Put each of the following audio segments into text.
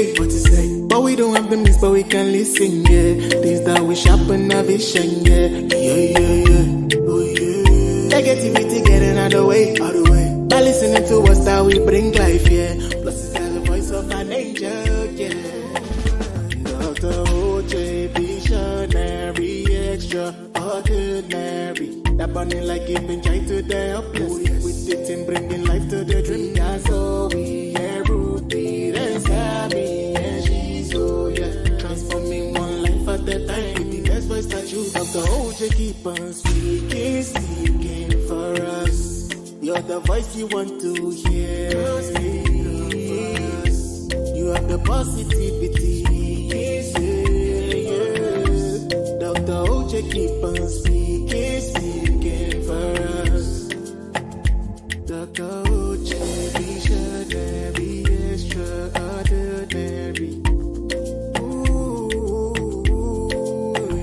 say. But we don't have the means, but we can listen, yeah. Things that we sharpen our vision, yeah. Oh yeah. Negativity getting out the way. By listening to us that we bring life, yeah. Plus it's got the voice of an angel, yeah. Dr. OJ, visionary, extraordinary. That burning like giving joy to the helpless. With the team bringing life to the dream. That's all we hear, Ruthie, and Sammy, and she's so, yeah. Transforming one life at a time. With the best voice that you have, the OJ keep on speaking for us. You're the voice you want to hear. You have the positivity. Dr. OJ keep on speaking for us. Dr. OJ, visionary, extraordinary. Ooh,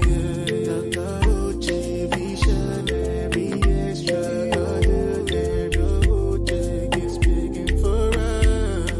yeah. Dr. OJ, visionary, extraordinary. OJ keep speaking for us.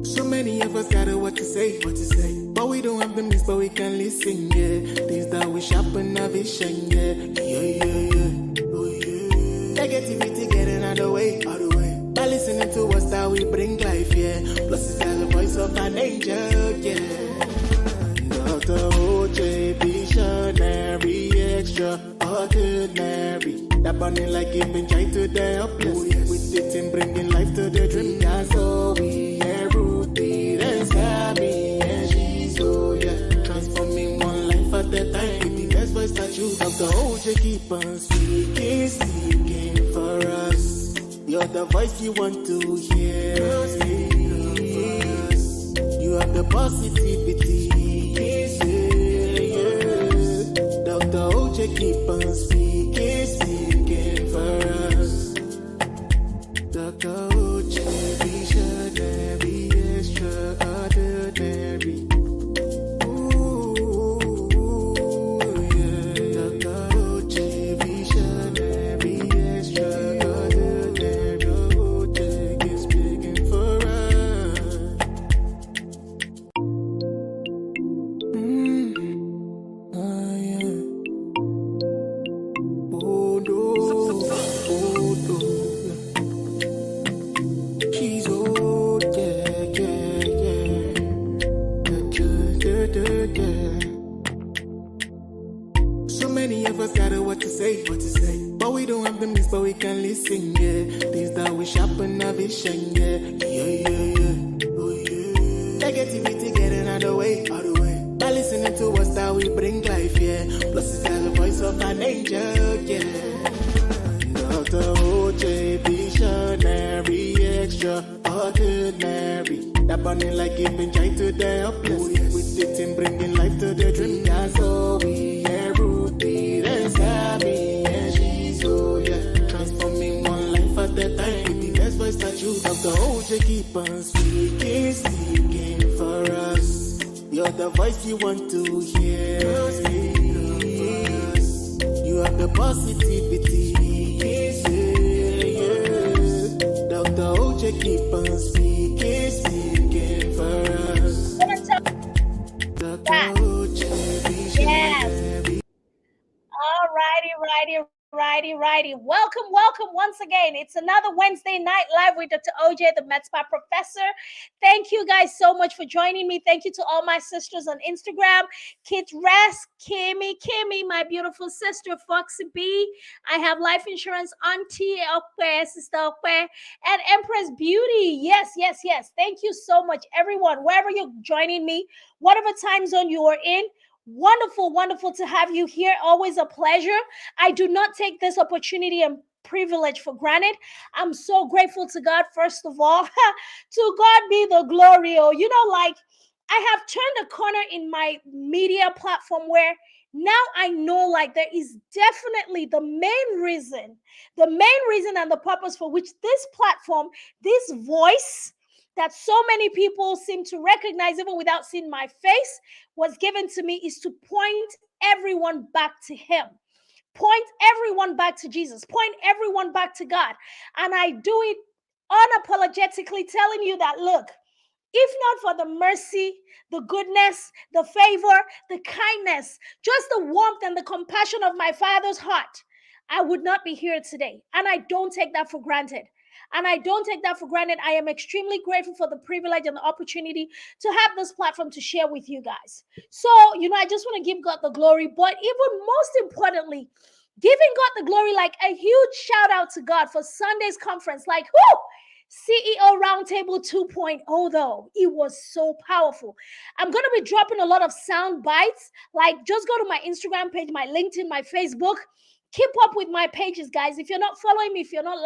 So many of us got what to say. But we don't have the means, but we can listen, yeah. Things that we sharpen our vision, yeah. Oh yeah. Negativity getting out the way. By listening to us that we bring life, yeah. Plus it's got the voice of an angel, yeah. Dr. OJ, visionary, extraordinary. That burning like giving joy to the helpless. With the team bringing life to the dream. That's all we hear, Ruthie, and Sammy, and she's so, yeah. Transforming one life at a time. With the best voice that you have, the OJ keep on speaking for us. You're the voice you want to hear. You have the positivity. Dr. OJ keep on speaking for us. Dr. OJ, visionary, extraordinary. Ooh, yeah. Dr. OJ, visionary, extraordinary. OJ keep speaking for us. She's old, yeah. So many of us got what to say. But we don't have the means, but we can listen, yeah. Things that we sharpen our vision, yeah. Oh yeah. Negativity getting out the way. By listening to us that we bring life, yeah. Plus it's got the voice of an angel, yeah. Dr. OJ, visionary, extraordinary. That burning like giving joy to the helpless. With the team bringing life to the dream. That's all we hear, Ruthie, and Sammy, and she's so, yeah. Transforming one life at a time. With the best voice that you have, the OJ keep on speaking for us. You're the voice you want to hear. You have the positivity. Dr. OJ keep on speaking for us. Dr. OJ, visionary. All righty. Welcome once again. It's another Wednesday night live with Dr. OJ, the Med Spa professor. Thank you guys so much for joining me. Thank you to all my sisters on Instagram. Kit Rest, Kimmy, my beautiful sister, Foxy B. I have Life Insurance Auntie Okwe, Sister Okwe, and Empress Beauty. Yes. Thank you so much, everyone. Wherever you're joining me, whatever time zone you are in, wonderful to have you here. Always a pleasure. I do not take this opportunity and privilege for granted. I'm so grateful to God, first of all. To God be the glory. Oh, like I have turned a corner in my media platform where Now I know, like, there is definitely the main reason and the purpose for which this platform, this voice that so many people seem to recognize even without seeing my face, was given to me, is to point everyone back to Him. Point everyone back to Jesus. Point everyone back to God. And I do it unapologetically, telling you that, look, if not for the mercy, the goodness, the favor, the kindness, just the warmth and the compassion of my Father's heart, I would not be here today. And I don't take that for granted. I am extremely grateful for the privilege and the opportunity to have this platform to share with you guys. So, I just want to give God the glory, but even most importantly, giving God the glory, like a huge shout out to God for Sunday's conference. Like, whoo! CEO Roundtable 2.0, though, it was so powerful. I'm going to be dropping a lot of sound bites. Like, just go to my Instagram page, my LinkedIn, my Facebook. Keep up with my pages, guys. If you're not following me, if you're not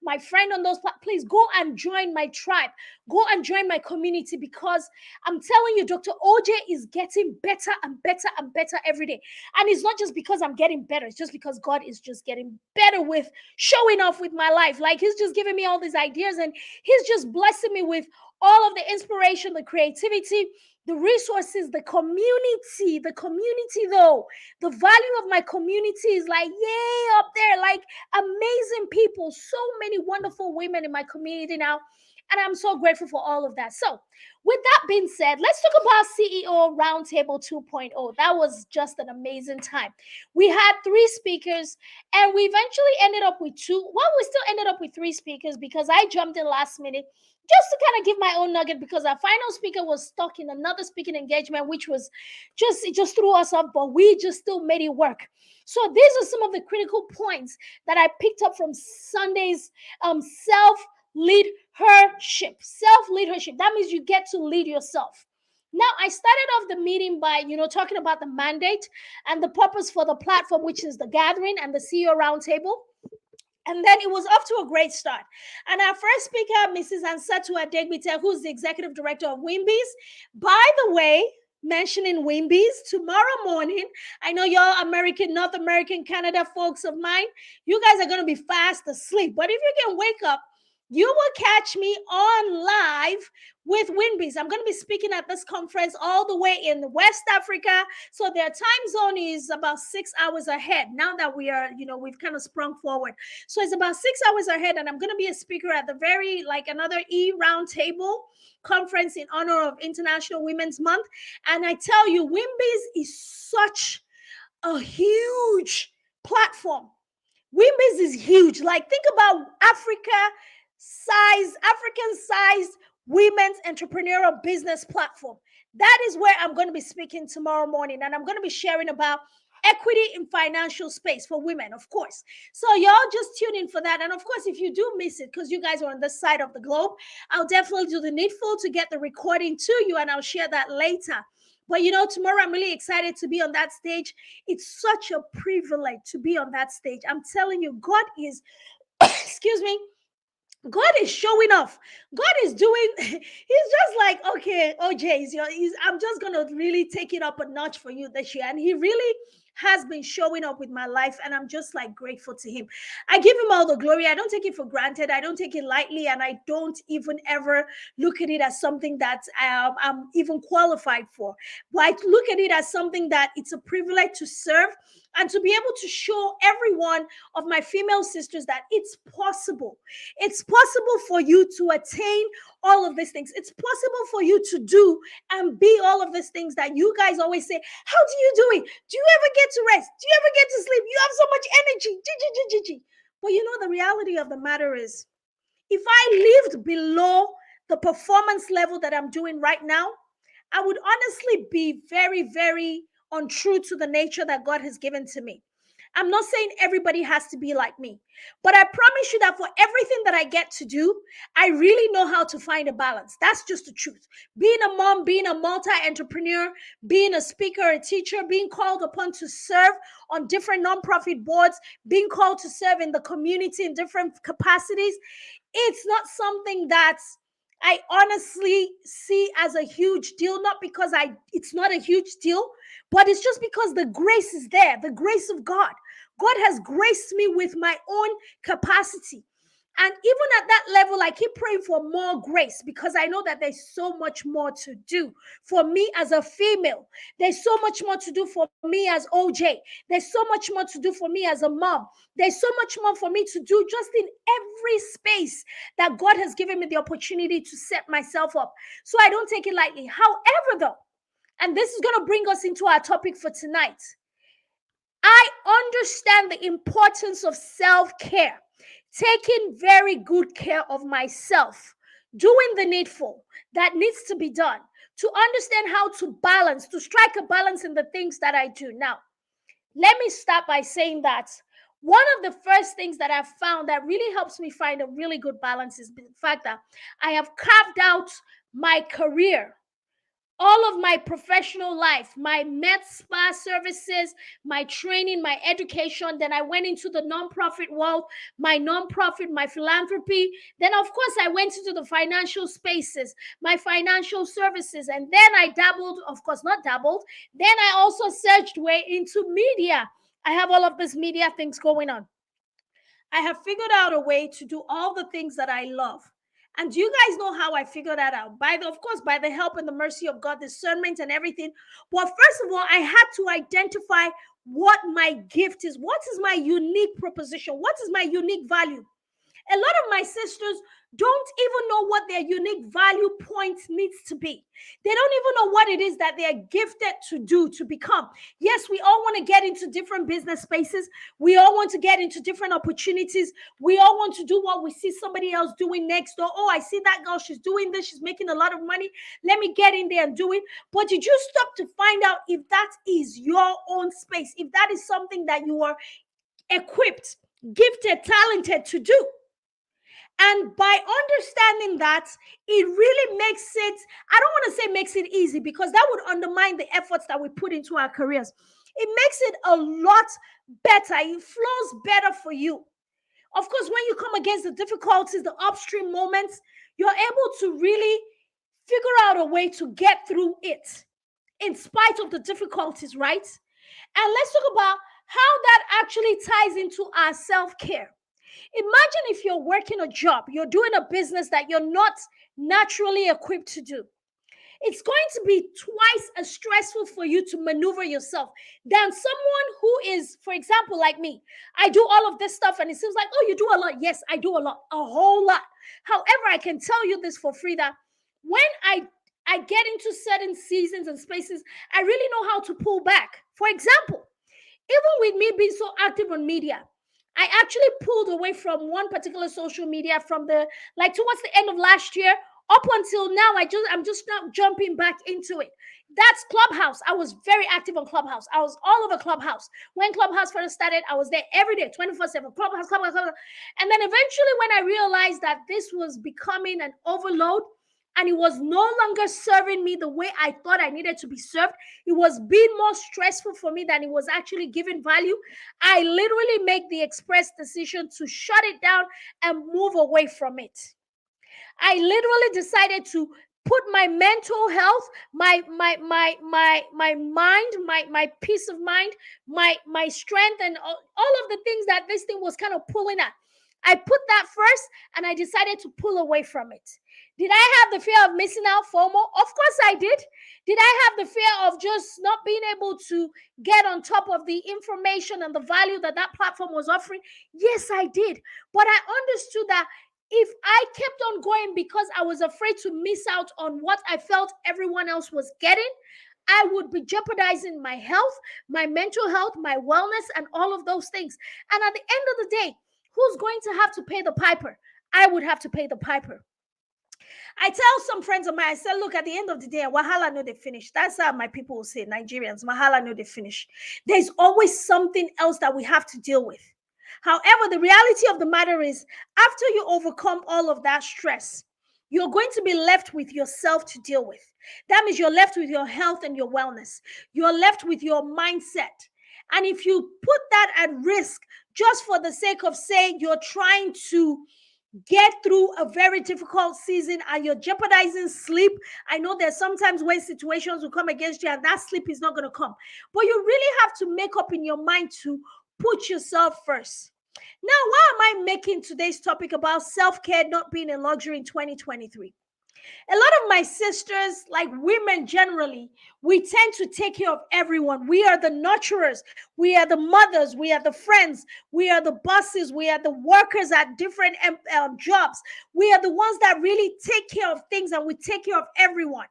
my friend on those, please go and join my tribe. Go and join my community, because I'm telling you, Dr. OJ is getting better and better and better every day. And it's not just because I'm getting better. It's just because God is just getting better with showing off with my life. Like, He's just giving me all these ideas, and He's just blessing me with all of the inspiration, the creativity, the resources, the community, though. The value of my community is like, yay, up there, like amazing people, so many wonderful women in my community now. And I'm so grateful for all of that. So, with that being said, let's talk about CEO Roundtable 2.0. That was just an amazing time. We had 3 speakers, and we eventually ended up with 2. Well, we still ended up with 3 speakers because I jumped in last minute just to kind of give my own nugget, because our final speaker was stuck in another speaking engagement, which was it just threw us off, but we just still made it work. So these are some of the critical points that I picked up from Sunday's self-leadership. That means you get to lead yourself. Now, I started off the meeting by, talking about the mandate and the purpose for the platform, which is the gathering and the CEO Roundtable. And then it was off to a great start. And our first speaker, Mrs. Ansatu Adegbite, who's the executive director of Wimbies. By the way, mentioning Wimbies, tomorrow morning, I know y'all North American, Canada folks of mine, you guys are going to be fast asleep. But if you can wake up, you will catch me on live with Wimbies. I'm going to be speaking at this conference all the way in West Africa. So their time zone is about 6 hours ahead. Now that we are, we've kind of sprung forward. So it's about 6 hours ahead. And I'm going to be a speaker at the another Roundtable conference in honor of International Women's Month. And I tell you, Wimbies is such a huge platform. Wimbies is huge. Like, think about African-sized women's entrepreneurial business platform. That is where I'm going to be speaking tomorrow morning, and I'm going to be sharing about equity in financial space for women, of course. So y'all just tune in for that. And of course, if you do miss it, because you guys are on this side of the globe, I'll definitely do the needful to get the recording to you, and I'll share that later. But tomorrow I'm really excited to be on that stage. It's such a privilege to be on that stage. I'm telling you, God is, excuse me, God is showing off. God is doing, he's just like, okay, OJ, I'm just going to really take it up a notch for you this year. And he really has been showing up with my life, and I'm just like grateful to him. I give him all the glory. I don't take it for granted. I don't take it lightly, and I don't even ever look at it as something that I'm even qualified for. But I look at it as something that it's a privilege to serve and to be able to show every one of my female sisters that it's possible. It's possible for you to attain all of these things. It's possible for you to do and be all of these things that you guys always say, how do you do it? Do you ever get to rest? Do you ever get to sleep? You have so much energy. But the reality of the matter is, if I lived below the performance level that I'm doing right now, I would honestly be very, very untrue to the nature that God has given to me. I'm not saying everybody has to be like me, but I promise you that for everything that I get to do, I really know how to find a balance. That's just the truth. Being a mom, being a multi-entrepreneur, being a speaker, a teacher, being called upon to serve on different nonprofit boards, being called to serve in the community in different capacities, it's not something that's I honestly see as a huge deal, not because it's not a huge deal, but it's just because the grace is there, the grace of God. God has graced me with my own capacity. And even at that level, I keep praying for more grace because I know that there's so much more to do for me as a female. There's so much more to do for me as OJ. There's so much more to do for me as a mom. There's so much more for me to do just in every space that God has given me the opportunity to set myself up. So I don't take it lightly. However, though, and this is going to bring us into our topic for tonight, I understand the importance of self-care, taking very good care of myself, doing the needful that needs to be done, to understand how to balance, to strike a balance in the things that I do. Now, let me start by saying that one of the first things that I've found that really helps me find a really good balance is the fact that I have carved out my career, all of my professional life, my med spa services, my training, my education. Then I went into the nonprofit world, my nonprofit, my philanthropy. Then, of course, I went into the financial spaces, my financial services. And then I dabbled, of course, not dabbled. Then I also searched way into media. I have all of these media things going on. I have figured out a way to do all the things that I love. And do you guys know how I figured that out? Of course, by the help and the mercy of God, discernment and everything. But first of all, I had to identify what my gift is. What is my unique proposition? What is my unique value? A lot of my sisters don't even know what their unique value point needs to be. They don't even know what it is that they are gifted to do, to become. Yes, we all want to get into different business spaces. We all want to get into different opportunities. We all want to do what we see somebody else doing next door. Oh, I see that girl. She's doing this. She's making a lot of money. Let me get in there and do it. But did you stop to find out if that is your own space, if that is something that you are equipped, gifted, talented to do? And by understanding that, it really makes it, I don't want to say makes it easy because that would undermine the efforts that we put into our careers. It makes it a lot better. It flows better for you. Of course, when you come against the difficulties, the upstream moments, you're able to really figure out a way to get through it in spite of the difficulties, right? And let's talk about how that actually ties into our self-care. Imagine if you're working a job, you're doing a business that you're not naturally equipped to do. It's going to be twice as stressful for you to maneuver yourself than someone who is, for example, like me. I do all of this stuff and it seems like, oh, you do a lot. Yes, I do a lot, a whole lot. However, I can tell you this for free that when I get into certain seasons and spaces, I really know how to pull back. For example, even with me being so active on media, I actually pulled away from one particular social media from towards the end of last year up until now. I'm just now jumping back into it. That's Clubhouse. I was very active on Clubhouse. I was all over Clubhouse. When Clubhouse first started, I was there every day, 24/7, Clubhouse. And then eventually when I realized that this was becoming an overload, and it was no longer serving me the way I thought I needed to be served, it was being more stressful for me than it was actually giving value, I literally make the express decision to shut it down and move away from it. I literally decided to put my mental health, my mind, my peace of mind, my strength, and all of the things that this thing was kind of pulling at. I put that first and I decided to pull away from it. Did I have the fear of missing out, FOMO? Of course I did. Did I have the fear of just not being able to get on top of the information and the value that that platform was offering? Yes, I did. But I understood that if I kept on going because I was afraid to miss out on what I felt everyone else was getting, I would be jeopardizing my health, my mental health, my wellness, and all of those things. And at the end of the day, who's going to have to pay the piper? I would have to pay the piper. I tell some friends of mine, I say, look, at the end of the day, wahala no they finish. That's how my people will say, Nigerians, wahala no they finish. There's always something else that we have to deal with. However, the reality of the matter is, after you overcome all of that stress, you're going to be left with yourself to deal with. That means you're left with your health and your wellness. You're left with your mindset. And if you put that at risk just for the sake of saying you're trying to get through a very difficult season and you're jeopardizing sleep. I know there's sometimes when situations will come against you and that sleep is not going to come. But you really have to make up in your mind to put yourself first. Now, why am I making today's topic about self-care not being a luxury in 2023? A lot of my sisters, like women generally, we tend to take care of everyone. We are the nurturers. We are the mothers. We are the friends. We are the bosses. We are the workers at different jobs. We are the ones that really take care of things and we take care of everyone.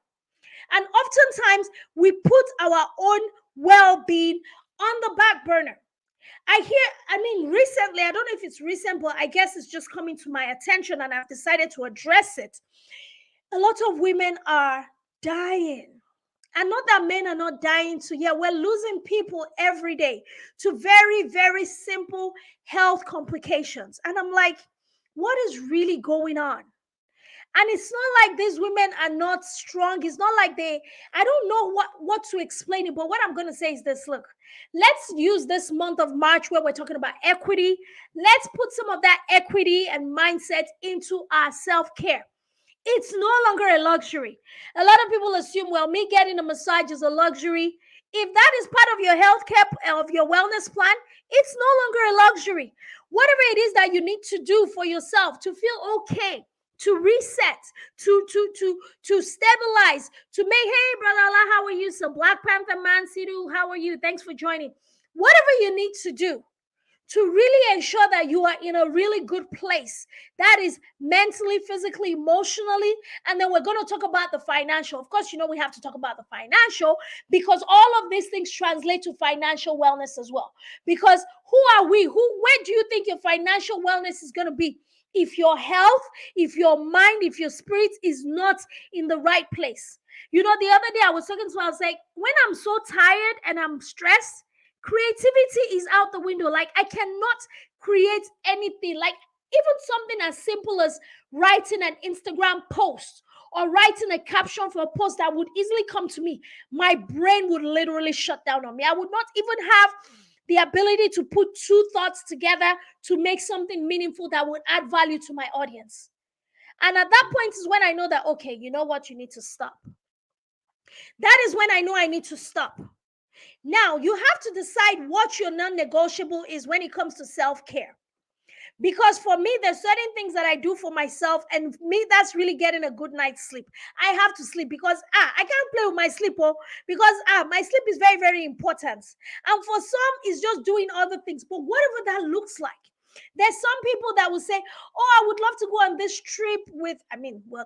And oftentimes we put our own well-being on the back burner. Recently, I don't know if it's recent, but I guess it's just coming to my attention and I've decided to address it. A lot of women are dying. And not that men are not dying too. Yeah, we're losing people every day to very, very simple health complications. And I'm like, what is really going on? And it's not like these women are not strong. It's not like I don't know what to explain it, but what I'm going to say is this. Look, let's use this month of March where we're talking about equity. Let's put some of that equity and mindset into our self-care. It's no longer a luxury. A lot of people assume, well, me getting a massage is a luxury. If that is part of your health care, of your wellness plan, it's no longer a luxury. Whatever it is that you need to do for yourself to feel okay, to reset, to stabilize, to make, hey, brother Allah, how are you? So Black Panther Man, Sidu, how are you? Thanks for joining. Whatever you need to do to really ensure that you are in a really good place. That is mentally, physically, emotionally. And then we're going to talk about the financial. Of course, we have to talk about the financial because all of these things translate to financial wellness as well. Because who are we? Where do you think your financial wellness is going to be? If your health, if your mind, if your spirit is not in the right place. The other day I was talking to her, I was like, when I'm so tired and I'm stressed, creativity is out the window. Like, I cannot create anything. Like, even something as simple as writing an Instagram post or writing a caption for a post that would easily come to me, my brain would literally shut down on me. I would not even have the ability to put two thoughts together to make something meaningful that would add value to my audience. And at that point is when I know that, okay, you know what? You need to stop. That is when I know I need to stop. Now, you have to decide what your non-negotiable is when it comes to self-care. Because for me, there's certain things that I do for myself, and me, that's really getting a good night's sleep. I have to sleep because I can't play with my sleep, because my sleep is very, very important. And for some, it's just doing other things. But whatever that looks like, there's some people that will say, oh, I would love to go on this trip with,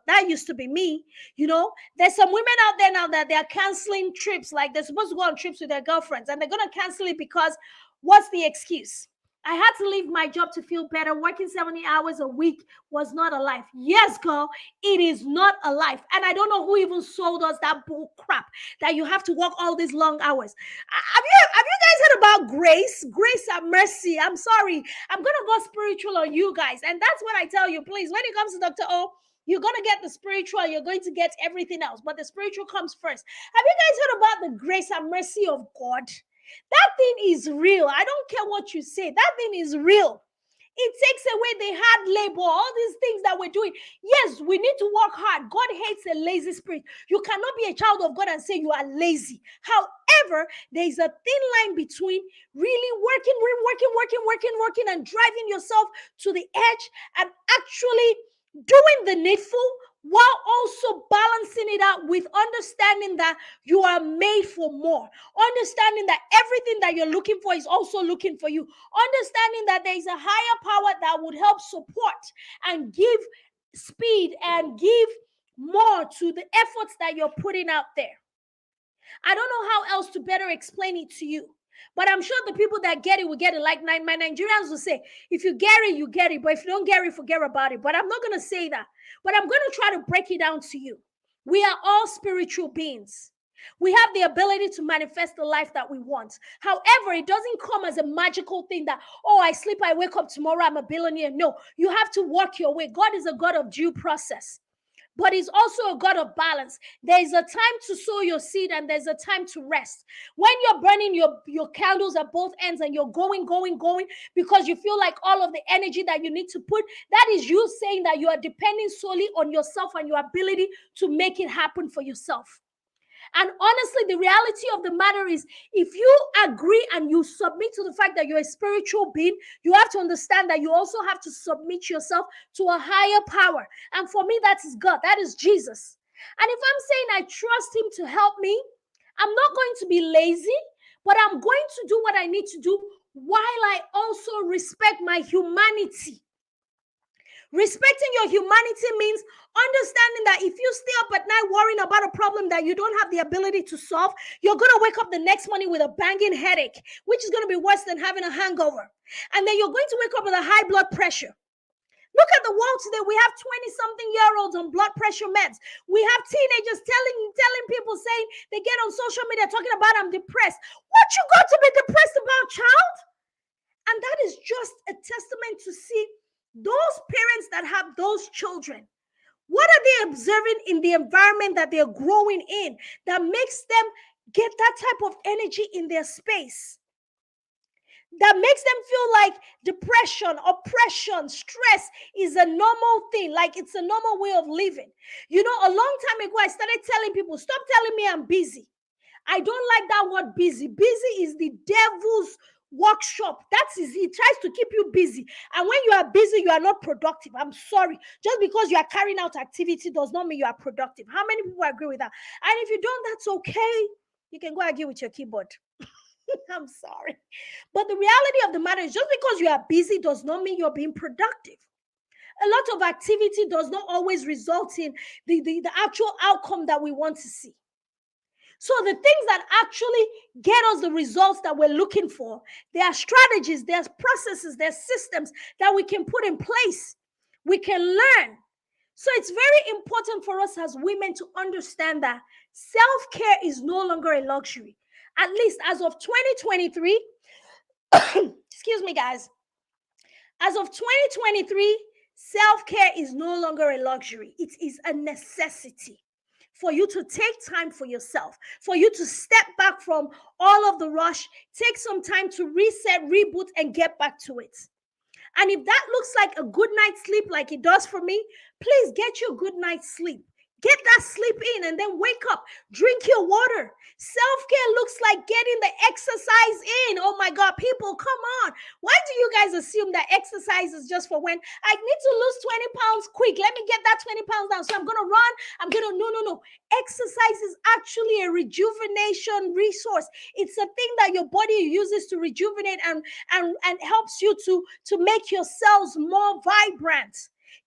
that used to be me, There's some women out there now that they're canceling trips. Like, they're supposed to go on trips with their girlfriends and they're going to cancel it because what's the excuse? I had to leave my job to feel better. Working 70 hours a week was not a life. Yes, girl, it is not a life. And I don't know who even sold us that bull crap that you have to work all these long hours. Have you guys heard about grace? Grace and mercy. I'm sorry. I'm going to go spiritual on you guys. And that's what I tell you, please. When it comes to Dr. O, you're going to get the spiritual. You're going to get everything else. But the spiritual comes first. Have you guys heard about the grace and mercy of God? That thing is real. I don't care what you say. That thing is real. It takes away the hard labor, all these things that we're doing. Yes, we need to work hard. God hates a lazy spirit. You cannot be a child of God and say you are lazy. However, there is a thin line between really working, and driving yourself to the edge and actually doing the needful, while also balancing it out with understanding that you are made for more. Understanding that everything that you're looking for is also looking for you. Understanding that there is a higher power that would help support and give speed and give more to the efforts that you're putting out there. I don't know how else to better explain it to you. But I'm sure the people that get it will get it. Like my Nigerians will say, if you get it, you get it. But if you don't get it, forget about it. But I'm not going to say that. But I'm going to try to break it down to you. We are all spiritual beings. We have the ability to manifest the life that we want. However, it doesn't come as a magical thing that, oh, I sleep, I wake up tomorrow, I'm a billionaire. No, you have to work your way. God is a God of due process. but he's also a God of balance. There's a time to sow your seed and there's a time to rest. When you're burning your candles at both ends and you're going because you feel like all of the energy that you need to put, that is you saying that you are depending solely on yourself and your ability to make it happen for yourself. And honestly, the reality of the matter is, if you agree and you submit to the fact that you're a spiritual being, you have to understand that you also have to submit yourself to a higher power. And for me, that is God. That is Jesus. And if I'm saying I trust him to help me, I'm not going to be lazy, but I'm going to do what I need to do while I also respect my humanity. Respecting your humanity means understanding that if you stay up at night worrying about a problem that you don't have the ability to solve, you're going to wake up the next morning with a banging headache, which is going to be worse than having a hangover. And then you're going to wake up with a high blood pressure. Look at the world today. We have 20-something-year-olds on blood pressure meds. We have teenagers telling people, saying they get on social media talking about, I'm depressed. What you got to be depressed about, child? And that is just a testament to see those parents that have those children. What are they observing in the environment that they're growing in that makes them get that type of energy in their space? That makes them feel like depression, oppression, stress is a normal thing, like it's a normal way of living. You know, a long time ago, I started telling people, stop telling me I'm busy. I don't like that word busy. Busy is the devil's workshop. He tries to keep you busy. And when you are busy, you are not productive. I'm sorry. Just because you are carrying out activity does not mean you are productive. How many people agree with that? And if you don't, that's okay. You can go argue with your keyboard. I'm sorry. But the reality of the matter is, just because you are busy does not mean you're being productive. A lot of activity does not always result in the actual outcome that we want to see. So the things that actually get us the results that we're looking for, there are strategies, there's processes, there's systems that we can put in place. We can learn. So it's very important for us as women to understand that self-care is no longer a luxury. At least as of 2023, excuse me, guys. As of 2023, self-care is no longer a luxury. It is a necessity for you to take time for yourself, for you to step back from all of the rush, take some time to reset, reboot, and get back to it. And if that looks like a good night's sleep like it does for me, please get your good night's sleep. Get that sleep in and then wake up. Drink your water. Self-care looks like getting the exercise in. Oh my God, people, come on. Why do you guys assume that exercise is just for when I need to lose 20 pounds quick? Let me get that 20 pounds down. So I'm going to run. No. Exercise is actually a rejuvenation resource. It's a thing that your body uses to rejuvenate and helps you to make your cells more vibrant.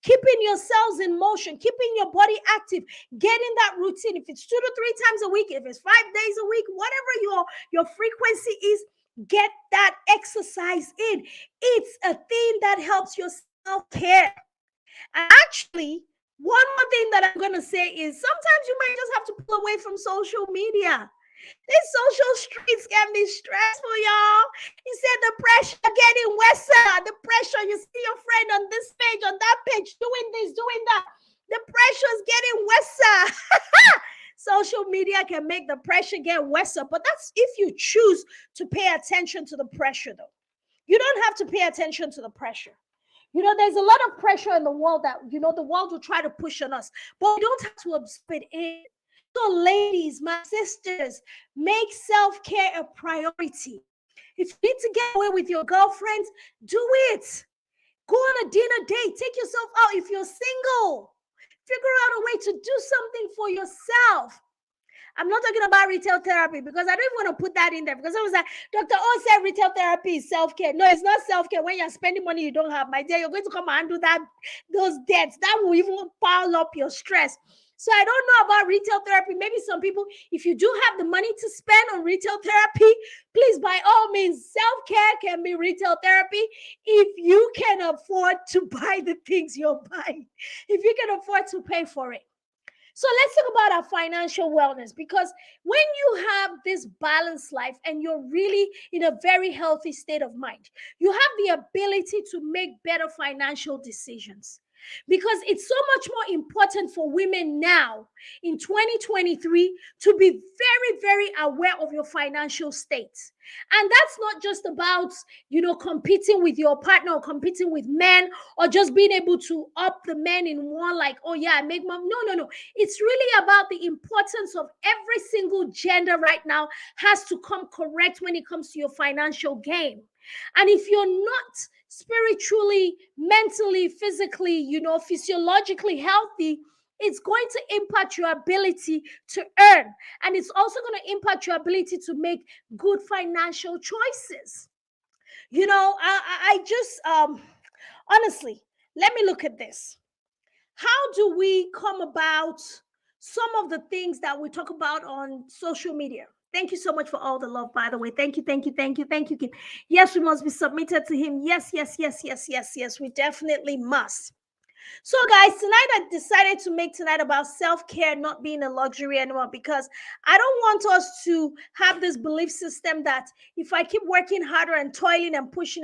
Keeping your cells in motion, keeping your body active, getting that routine. If it's 2 to 3 times a week, if it's 5 days a week, whatever your frequency is, get that exercise in. It's a thing that helps your self-care. And actually, one more thing that I'm going to say is sometimes you might just have to pull away from social media. These social streets can be stressful, y'all. He said the pressure getting worse. The pressure, you see your friend on this page, on that page, doing this, doing that. The pressure is getting worse. Social media can make the pressure get worse, but that's if you choose to pay attention to the pressure, though. You don't have to pay attention to the pressure. You know, there's a lot of pressure in the world that, the world will try to push on us, but we don't have to absorb it in. So ladies, my sisters, make self-care a priority. If you need to get away with your girlfriends, do it. Go on a dinner date. Take yourself out. If you're single, figure out a way to do something for yourself. I'm not talking about retail therapy because I don't even want to put that in there because I was like, Dr. O said retail therapy is self-care. No, it's not self-care. When you're spending money you don't have, my dear, you're going to come and do those debts. That will even pile up your stress. So I don't know about retail therapy. Maybe some people, if you do have the money to spend on retail therapy, please, by all means, self-care can be retail therapy if you can afford to buy the things you're buying, if you can afford to pay for it. So let's talk about our financial wellness, because when you have this balanced life and you're really in a very healthy state of mind, you have the ability to make better financial decisions. because it's so much more important for women now in 2023 to be very, very aware of your financial state. And that's not just about, competing with your partner or competing with men or just being able to up the men in one, like, oh yeah, I make money. No. It's really about the importance of every single gender right now has to come correct when it comes to your financial game. And if you're not spiritually, mentally, physically, physiologically healthy, it's going to impact your ability to earn. And it's also going to impact your ability to make good financial choices. I just, honestly, let me look at this. How do we come about some of the things that we talk about on social media? Thank you so much for all the love, by the way. Thank you. Kim. Yes, we must be submitted to him. Yes. We definitely must. So, guys, tonight I decided to make tonight about self-care not being a luxury anymore, because I don't want us to have this belief system that if I keep working harder and toiling and pushing,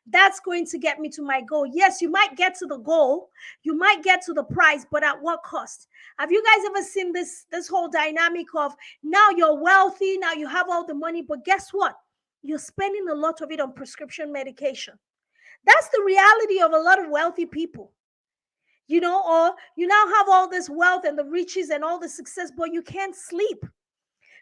that's going to get me to my goal. Yes, you might get to the goal, you might get to the prize, but at what cost? Have you guys ever seen this whole dynamic of now you're wealthy, now you have all the money, but guess what? You're spending a lot of it on prescription medication. That's the reality of a lot of wealthy people, or you now have all this wealth and the riches and all the success, but you can't sleep.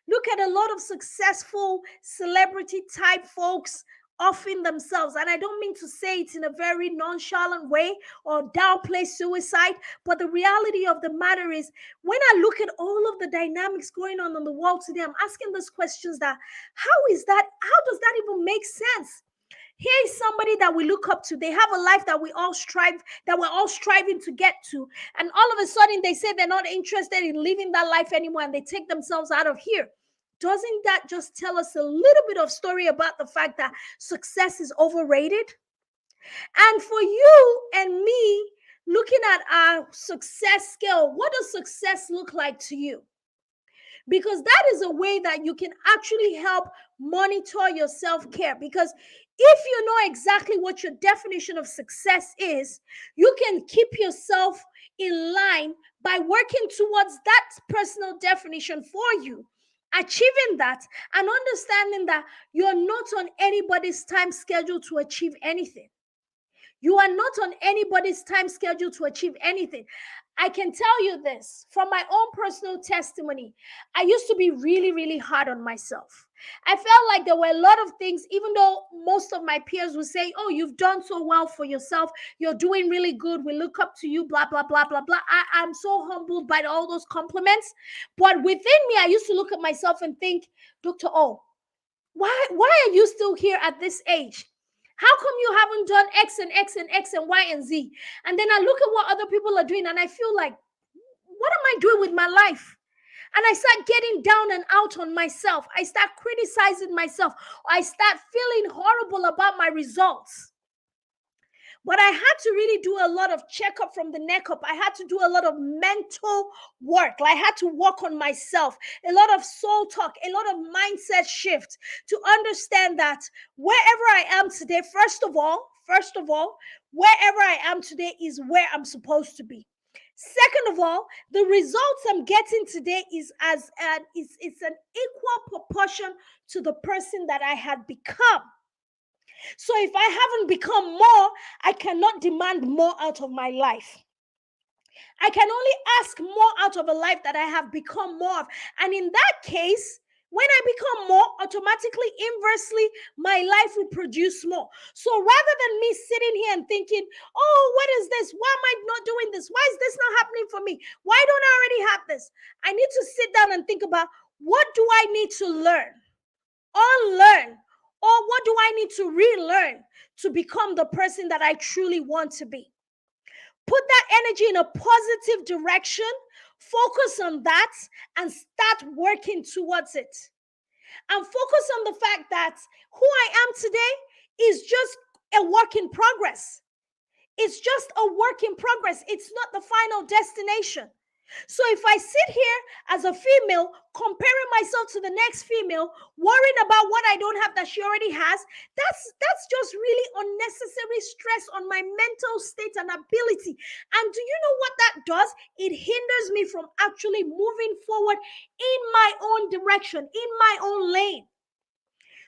Look at a lot of successful celebrity type folks offing themselves. And I don't mean to say it in a very nonchalant way or downplay suicide, but the reality of the matter is, when I look at all of the dynamics going on in the world today, I'm asking those questions that, how does that even make sense? Here is somebody that we look up to. They have a life that we're all striving to get to. And all of a sudden they say they're not interested in living that life anymore and they take themselves out of here. Doesn't that just tell us a little bit of story about the fact that success is overrated? And for you and me, looking at our success scale, what does success look like to you? Because that is a way that you can actually help monitor your self-care. Because if you know exactly what your definition of success is, you can keep yourself in line by working towards that personal definition for you, achieving that, and understanding that you're not on anybody's time schedule to achieve anything. You are not on anybody's time schedule to achieve anything. I can tell you this from my own personal testimony. I used to be really, really hard on myself. I felt like there were a lot of things, even though most of my peers would say, oh, you've done so well for yourself. You're doing really good. We look up to you, blah, blah, blah, blah, blah. I'm so humbled by all those compliments. But within me, I used to look at myself and think, Dr. O, why are you still here at this age? How come you haven't done X and X and X and Y and Z? And then I look at what other people are doing and I feel like, what am I doing with my life? And I start getting down and out on myself. I start criticizing myself. I start feeling horrible about my results. But I had to really do a lot of checkup from the neck up. I had to do a lot of mental work. I had to work on myself, a lot of soul talk, a lot of mindset shift to understand that wherever I am today, first of all, wherever I am today is where I'm supposed to be. Second of all, the results I'm getting today is it's an equal proportion to the person that I had become. So if I haven't become more, I cannot demand more out of my life. I can only ask more out of a life that I have become more of. And in that case, when I become more, automatically, inversely, my life will produce more. So rather than me sitting here and thinking, oh, what is this? Why am I not doing this? Why is this not happening for me? Why don't I already have this? I need to sit down and think about, what do I need to learn, unlearn, or what do I need to relearn to become the person that I truly want to be? Put that energy in a positive direction, focus on that, and start working towards it. And focus on the fact that who I am today is just a work in progress. It's just a work in progress. It's not the final destination. So if I sit here as a female, comparing myself to the next female, worrying about what I don't have that she already has, that's just really unnecessary stress on my mental state and ability. And do you know what that does? It hinders me from actually moving forward in my own direction, in my own lane.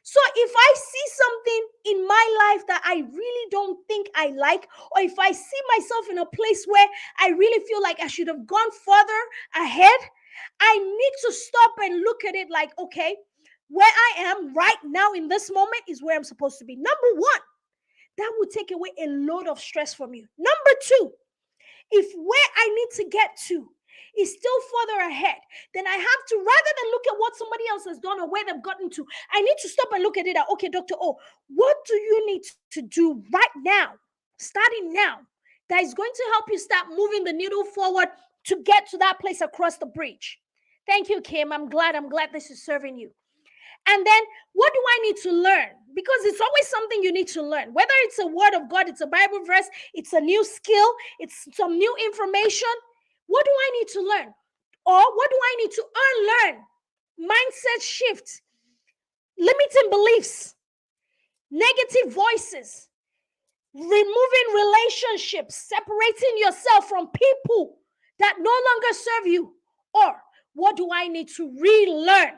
So if I see something in my life that I really don't think I like, or if I see myself in a place where I really feel like I should have gone further ahead, I need to stop and look at it like, okay, where I am right now in this moment is where I'm supposed to be. Number one, that will take away a load of stress from you. Number two, if where I need to get to is still further ahead, then I have to, rather than look at what somebody else has done or where they've gotten to, I need to stop and look at it. Okay, Dr. O, what do you need to do right now, starting now, that is going to help you start moving the needle forward to get to that place across the bridge? Thank you, Kim. I'm glad this is serving you. And then what do I need to learn? Because it's always something you need to learn. Whether it's a word of God, it's a Bible verse, it's a new skill, it's some new information. What do I need to learn? Or what do I need to unlearn? Mindset shift, limiting beliefs, negative voices, removing relationships, separating yourself from people that no longer serve you. Or what do I need to relearn?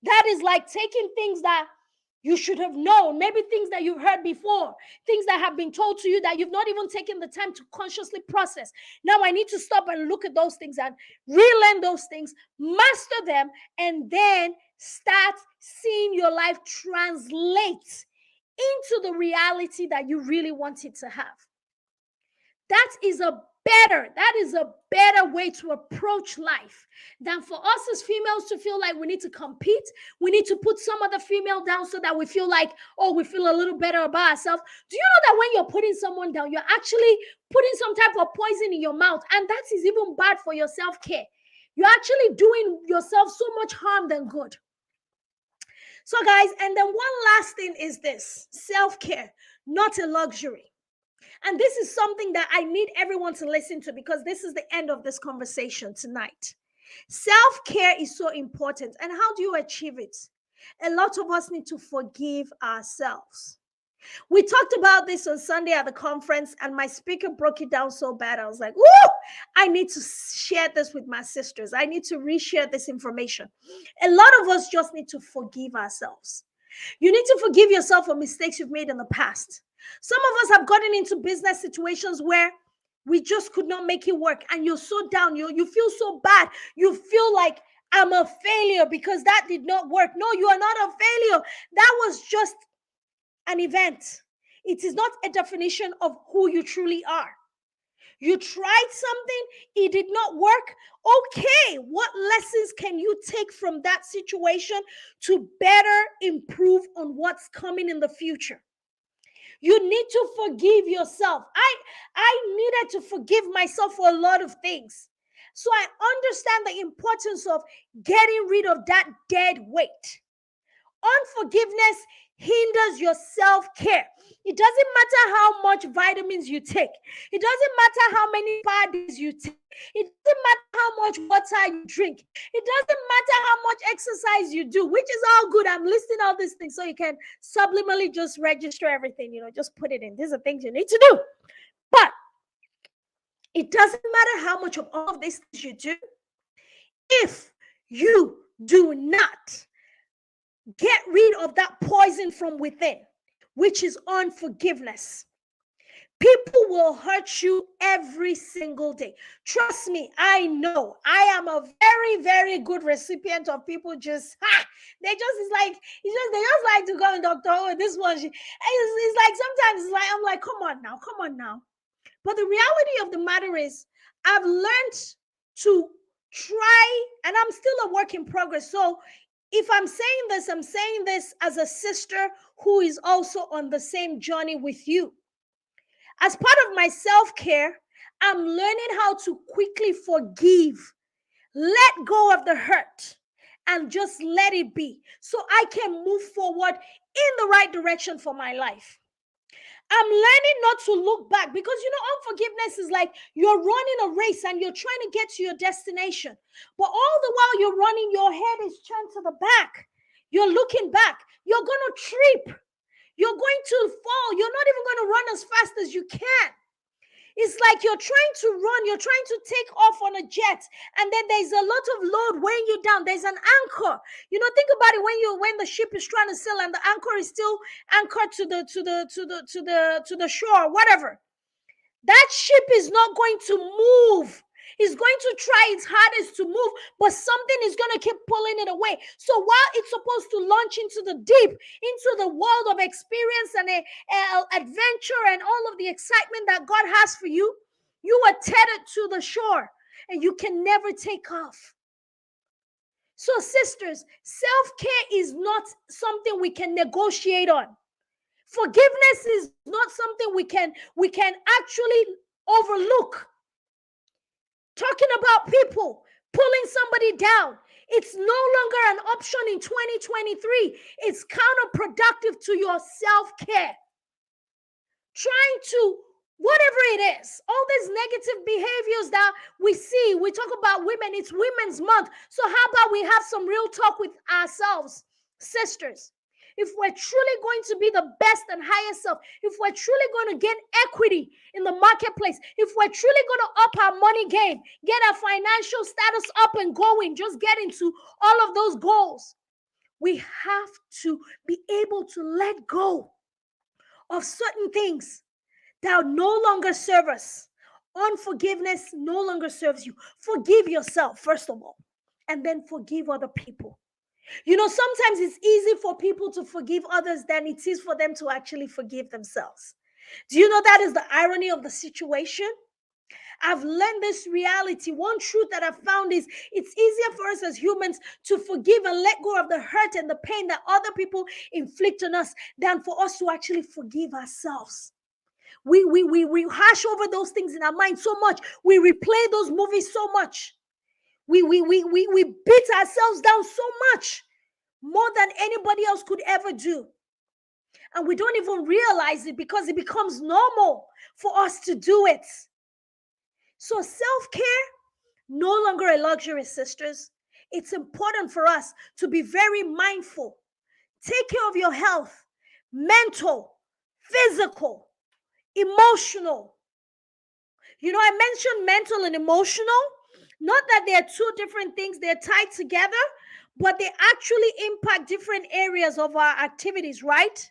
That is like taking things that you should have known, maybe things that you've heard before, things that have been told to you that you've not even taken the time to consciously process. Now I need to stop and look at those things and relearn those things, master them, and then start seeing your life translate into the reality that you really want it to have. That is a better way to approach life than for us as females to feel like we need to compete. We need to put some other female down so that we feel like, oh, we feel a little better about ourselves. Do you know that when you're putting someone down, you're actually putting some type of poison in your mouth? And that is even bad for your self-care. You're actually doing yourself so much harm than good. So guys, and then one last thing is this: self-care, not a luxury. And this is something that I need everyone to listen to, because this is the end of this conversation tonight. Self-care is so important. And how do you achieve it? A lot of us need to forgive ourselves. We talked about this on Sunday at the conference, and my speaker broke it down so bad. I was like, woo, I need to share this with my sisters. I need to reshare this information. A lot of us just need to forgive ourselves. You need to forgive yourself for mistakes you've made in the past. Some of us have gotten into business situations where we just could not make it work, and you're so down, you feel so bad, you feel like I'm a failure because that did not work. No, you are not a failure. That was just an event. It is not a definition of who you truly are. You tried something, it did not work. Okay, what lessons can you take from that situation to better improve on what's coming in the future? You need to forgive yourself. I needed to forgive myself for a lot of things. So I understand the importance of getting rid of that dead weight. Unforgiveness hinders your self-care. It doesn't matter how much vitamins you take. It doesn't matter how many bodies you take. It doesn't matter how much water you drink. It doesn't matter how much exercise you do, which is all good. I'm listing all these things so you can subliminally just register everything, just put it in. These are things you need to do. But it doesn't matter how much of all of these things you do if you do not get rid of that poison from within, which is unforgiveness. People will hurt you every single day. Trust me, I know. I am a very, very good recipient of people they just like to go, Dr. Oh, this one. It's like sometimes it's like, I'm like, come on now. But the reality of the matter is, I've learned to try, and I'm still a work in progress. So if I'm saying this as a sister who is also on the same journey with you. As part of my self-care, I'm learning how to quickly forgive, let go of the hurt, and just let it be so I can move forward in the right direction for my life. I'm learning not to look back, because unforgiveness is like you're running a race and you're trying to get to your destination. But all the while you're running, your head is turned to the back. You're looking back. You're going to trip. You're going to fall. You're not even going to run as fast as you can. It's like you're trying to run, you're trying to take off on a jet, and then there's a lot of load weighing you down. There's an anchor. Think about it, when the ship is trying to sail and the anchor is still anchored to the shore, whatever. That ship is not going to move. It's going to try its hardest to move, but something is going to keep pulling it away. So while it's supposed to launch into the deep, into the world of experience and adventure and all of the excitement that God has for you, you are tethered to the shore and you can never take off. So sisters, self-care is not something we can negotiate on. Forgiveness is not something we can actually overlook. Talking about people pulling somebody down, it's no longer an option in 2023. It's counterproductive to your self-care. Trying to, whatever it is, all these negative behaviors that we see, we talk about women, it's Women's Month. So how about we have some real talk with ourselves, sisters? If we're truly going to be the best and highest self, if we're truly going to get equity in the marketplace, if we're truly going to up our money game, get our financial status up and going, just get into all of those goals, we have to be able to let go of certain things that no longer serve us. Unforgiveness no longer serves you. Forgive yourself, first of all, and then forgive other people. Sometimes it's easy for people to forgive others than it is for them to actually forgive themselves. Do you know that is the irony of the situation? I've learned this reality. One truth that I've found is it's easier for us as humans to forgive and let go of the hurt and the pain that other people inflict on us than for us to actually forgive ourselves. We hash over those things in our mind so much. We replay those movies so much. We beat ourselves down so much, more than anybody else could ever do. And we don't even realize it because it becomes normal for us to do it. So self-care, no longer a luxury, sisters. It's important for us to be very mindful. Take care of your health, mental, physical, emotional. I mentioned mental and emotional. Not that they're two different things, they're tied together, but they actually impact different areas of our activities, right?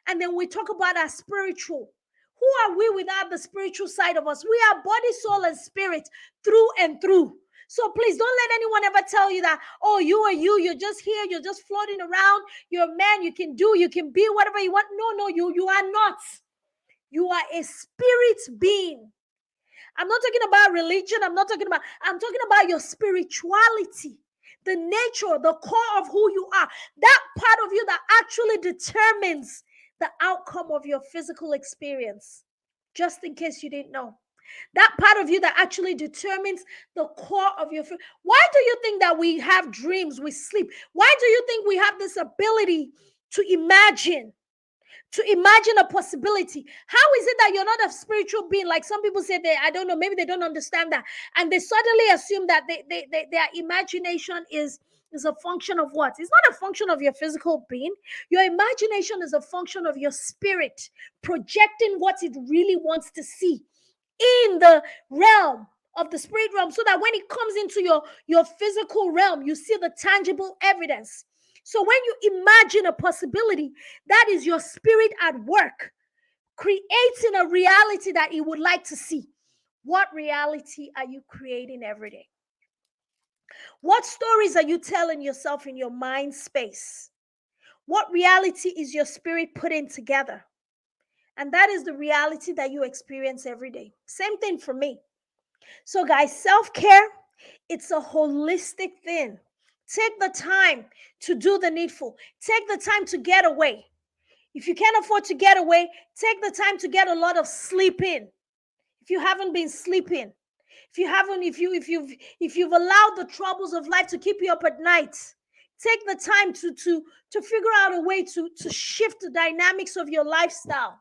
And then we talk about our spiritual. Who are we without the spiritual side of us? We are body, soul, and spirit through and through. So please don't let anyone ever tell you that, oh, you're just here, you're just floating around, you're a man, you can be whatever you want. No, you are not. You are a spirit being. I'm not talking about religion. I'm talking about your spirituality, the nature, the core of who you are, that part of you that actually determines the outcome of your physical experience. Just in case you didn't know, that part of you that actually determines the core of your. Why do you think that we have dreams, we sleep? Why do you think we have this ability to imagine a possibility? How is it that you're not a spiritual being? Like some people say, I don't know, maybe they don't understand that, and they suddenly assume that their imagination is a function of what? It's not a function of your physical being. Your imagination is a function of your spirit projecting what it really wants to see in the realm of the spirit realm, so that when it comes into your physical realm, you see the tangible evidence. So when you imagine a possibility, that is your spirit at work, creating a reality that it would like to see. What reality are you creating every day? What stories are you telling yourself in your mind space? What reality is your spirit putting together? And that is the reality that you experience every day. Same thing for me. So guys, self-care, it's a holistic thing. Take the time to do the needful. Take the time to get away. If you can't afford to get away, take the time to get a lot of sleep in. If you haven't been sleeping, if you've allowed the troubles of life to keep you up at night, take the time to figure out a way to shift the dynamics of your lifestyle,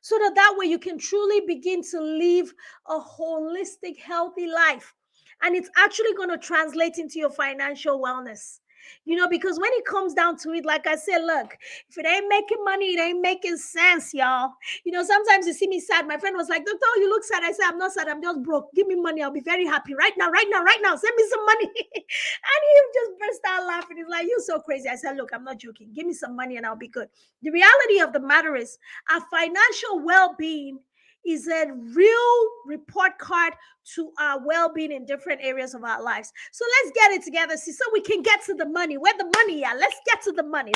so that way you can truly begin to live a holistic, healthy life. And it's actually going to translate into your financial wellness. Because when it comes down to it, like I said, look, if it ain't making money, it ain't making sense, y'all. Sometimes you see me sad. My friend was like, Doctor, you look sad. I said, I'm not sad. I'm just broke. Give me money. I'll be very happy right now. Send me some money. And he just burst out laughing. He's like, you're so crazy. I said, look, I'm not joking. Give me some money and I'll be good. The reality of the matter is our financial well-being is a real report card to our well-being in different areas of our lives. So let's get it together, see, so we can get to the money. Where the money at? Let's get to the money.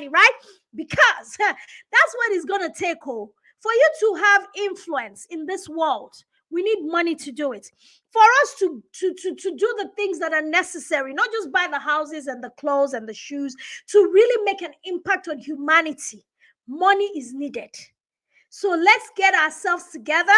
Right? Because that's what it's going to take, for you to have influence in this world. We need money to do it. For us to do the things that are necessary, not just buy the houses and the clothes and the shoes, to really make an impact on humanity, money is needed. So let's get ourselves together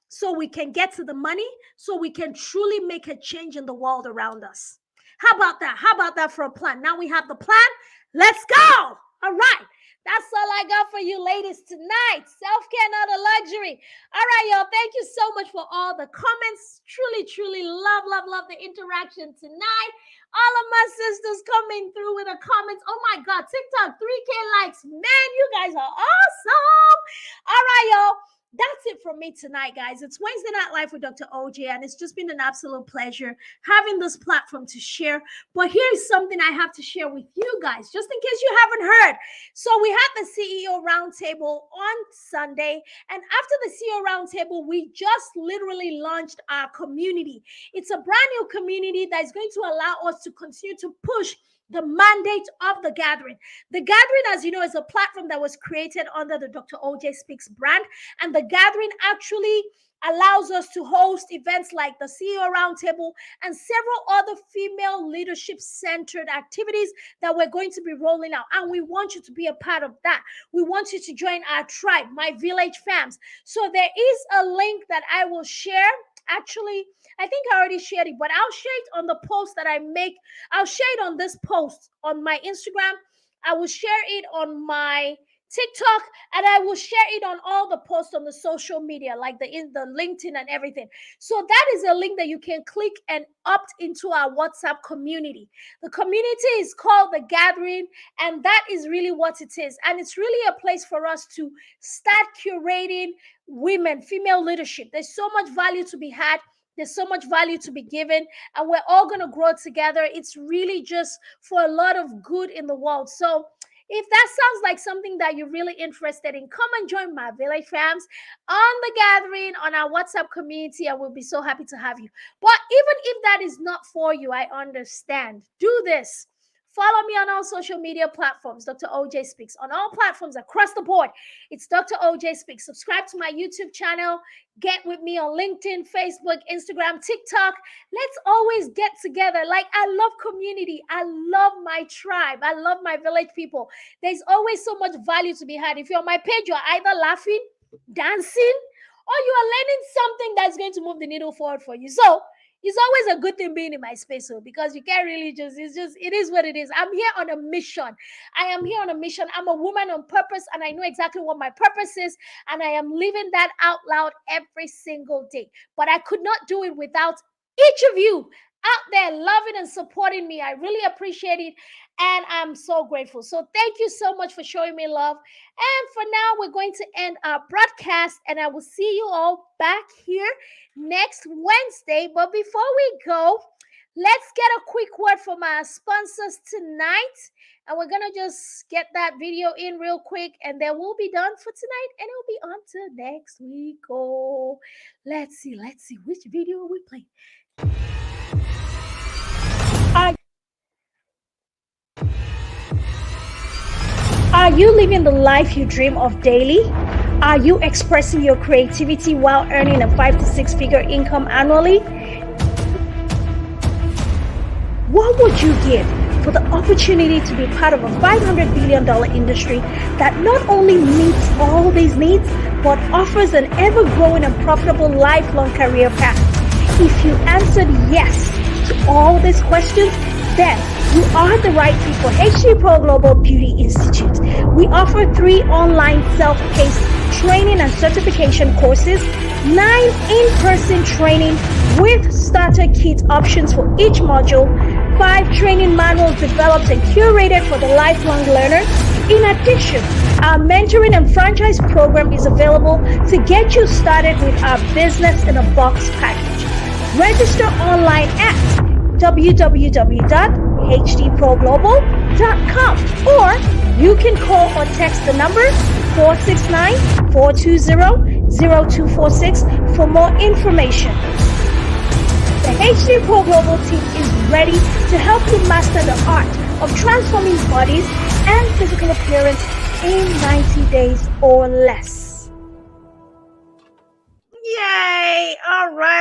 so we can get to the money, so we can truly make a change in the world around us. How about that? How about that for a plan? Now we have the plan. Let's go. All right. That's all I got for you ladies tonight. Self-care, not a luxury. All right, y'all. Thank you so much for all the comments. Truly, truly love the interaction tonight. All of my sisters coming through with the comments. Oh my God, TikTok, 3K likes. Man, you guys are awesome. All right, y'all. That's it from me tonight, guys. It's Wednesday Night Live with Dr. OJ, and it's just been an absolute pleasure having this platform to share. But here's something I have to share with you guys, just in case you haven't heard. So we had the CEO Roundtable on Sunday, and after the CEO Roundtable, we just literally launched our community. It's a brand new community that is going to allow us to continue to push the mandate of the gathering. The gathering, as you know, is a platform that was created under the Dr. OJ Speaks brand. And the gathering actually allows us to host events like the CEO Roundtable and several other female leadership-centered activities that we're going to be rolling out. And we want you to be a part of that. We want you to join our tribe, my village fams. So there is a link that I will share. Actually, I think I already shared it, but I'll share it on the post that I make. I'll share it on this post on my Instagram. I will share it on my TikTok, and I will share it on all the posts on the social media, like the LinkedIn and everything. So that is a link that you can click and opt into our WhatsApp community. The community is called The Gathering, and that is really what it is. And it's really a place for us to start curating women, female leadership. There's so much value to be had. There's so much value to be given, and we're all going to grow together. It's really just for a lot of good in the world. So if that sounds like something that you're really interested in, come and join my village fams on The Gathering, on our WhatsApp community. I will be so happy to have you. But even if that is not for you, I understand. Do this. Follow me on all social media platforms, Dr. OJ Speaks. On all platforms across the board, it's Dr. OJ Speaks. Subscribe to my YouTube channel. Get with me on LinkedIn, Facebook, Instagram, TikTok. Let's always get together. Like, I love community. I love my tribe. I love my village people. There's always so much value to be had. If you're on my page, you're either laughing, dancing, or you are learning something that's going to move the needle forward for you. So it's always a good thing being in my space, because you can't really it is what it is. I'm here on a mission. I am here on a mission. I'm a woman on purpose, and I know exactly what my purpose is, and I am living that out loud every single day. But I could not do it without each of you out there loving and supporting me. I really appreciate it, and I'm so grateful. So thank you so much for showing me love. And for now, we're going to end our broadcast, and I will see you all back here next Wednesday. But before we go, let's get a quick word from our sponsors tonight, and we're gonna just get that video in real quick, and then we'll be done for tonight, and it'll be on to next week. Oh, let's see which video are we playing. Are you living the life you dream of daily? Are you expressing your creativity while earning a 5 to 6 figure income annually? What would you give for the opportunity to be part of a $500 billion industry that not only meets all these needs, but offers an ever-growing and profitable lifelong career path? If you answered yes to all these questions, then you are the right fit for HG Pro Global Beauty Institute. We offer 3 online self-paced training and certification courses, 9 in-person training with starter kit options for each module, 5 training manuals developed and curated for the lifelong learner. In addition, our mentoring and franchise program is available to get you started with our business in a box package. Register online at www.hdproglobal.com, or you can call or text the number 469-420-0246 for more information. The HD Pro Global team is ready to help you master the art of transforming bodies and physical appearance in 90 days or less. Yay! All right.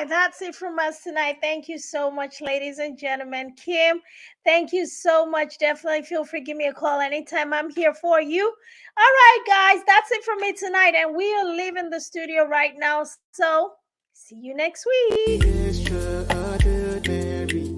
That's it from us tonight. Thank you so much, ladies and gentlemen. Kim, thank you so much. Definitely feel free to give me a call anytime. I'm here for you. All right, guys, that's it from me tonight, and we are leaving the studio right now. So see you next week. Extraordinary.